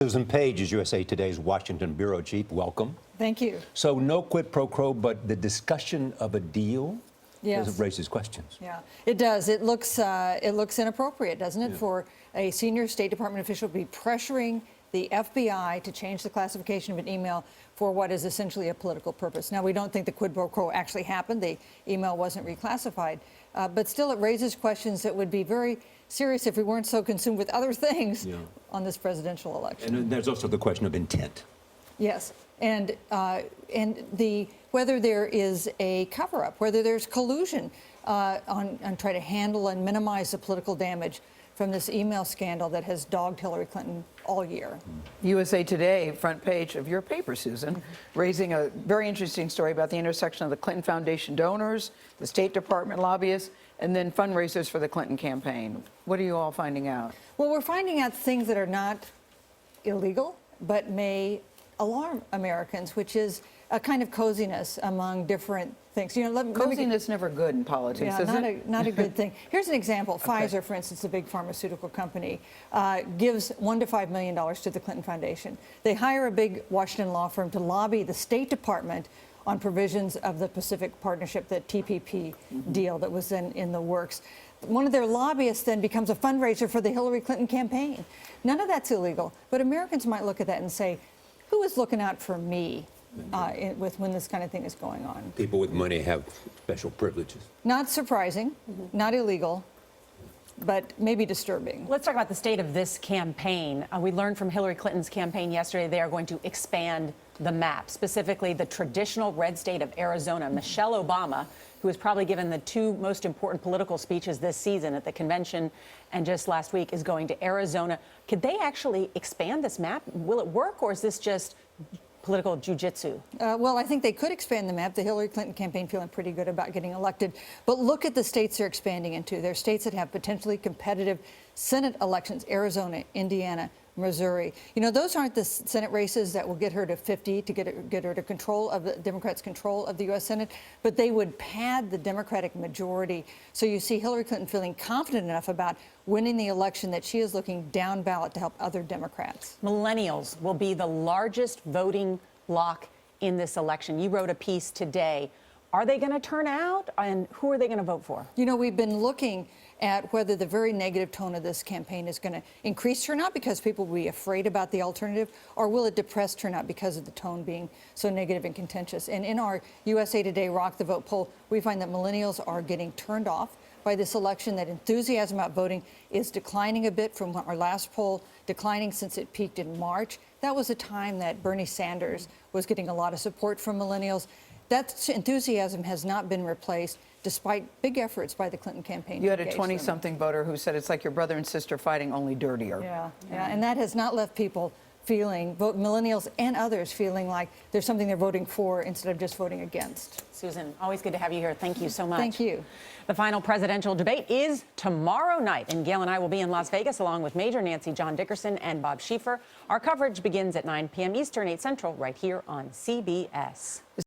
Susan Page is USA Today's Washington bureau chief. Welcome. Thank you. So no quid pro quo, but the discussion of a deal raises questions. Yeah, it does. It looks inappropriate, doesn't it, for a senior State Department official to be pressuring the FBI to change the classification of an email for what is essentially a political purpose. Now, we don't think the quid pro quo actually happened. The email wasn't reclassified. But still, it raises questions that would be very serious if we weren't so consumed with other things on this presidential election. And there's also the question of intent. Yes, and whether there is a cover-up, whether there's collusion on trying to handle and minimize the political damage from this email scandal that has dogged Hillary Clinton all year. USA Today, front page of your paper, Susan, raising a very interesting story about the intersection of the Clinton Foundation donors, the State Department lobbyists, and then fundraisers for the Clinton campaign. What are you all finding out? Well, we're finding out things that are not illegal, but may alarm Americans, which is a kind of coziness among different things. You know, coziness never good in politics, is it? Not a good thing. Here's an example. Pfizer, for instance, a big pharmaceutical company, gives $1 to $5 million to the Clinton Foundation. They hire a big Washington law firm to lobby the State Department on provisions of the Pacific Partnership, the TPP deal that was then in the works. One of their lobbyists then becomes a fundraiser for the Hillary Clinton campaign. None of that's illegal, but Americans might look at that and say, who is looking out for me when this kind of thing is going on? People with money have special privileges. Not surprising, not illegal, but maybe disturbing. Let's talk about the state of this campaign. We learned from Hillary Clinton's campaign yesterday they are going to expand the map, specifically the traditional red state of Arizona. Michelle Obama, who has probably given the two most important political speeches this season at the convention and just last week, is going to Arizona. Could they actually expand this map? Will it work, or is this just political jujitsu? Well, I think they could expand the map. The Hillary Clinton campaign feeling pretty good about getting elected. But look at the states they're expanding into. They're states that have potentially competitive Senate elections: Arizona, Indiana, Missouri. You know, those aren't the Senate races that will get her to 50 to get her to control of the Democrats' control of the U.S. Senate, but they would pad the Democratic majority. So you see Hillary Clinton feeling confident enough about winning the election that she is looking down ballot to help other Democrats. Millennials will be the largest voting bloc in this election. You wrote a piece today. Are they going to turn out, and who are they going to vote for? You know, we've been looking at whether the very negative tone of this campaign is going to increase turnout because people will be afraid about the alternative, or will it depress turnout because of the tone being so negative and contentious. And in our USA Today Rock the Vote poll, we find that millennials are getting turned off by this election, that enthusiasm about voting is declining a bit from our last poll, declining since it peaked in March. That was a time that Bernie Sanders was getting a lot of support from millennials. That enthusiasm has not been replaced, despite big efforts by the Clinton campaign. You had a 20-something voter who said it's like your brother and sister fighting, only dirtier. Yeah, and that has not left people feeling, millennials and others, feeling like there's something they're voting for instead of just voting against. Susan, always good to have you here. Thank you so much. Thank you. The final presidential debate is tomorrow night, and Gail and I will be in Las Vegas along with Major Nancy John Dickerson and Bob Schieffer. Our coverage begins at 9 p.m. Eastern, 8 Central, right here on CBS.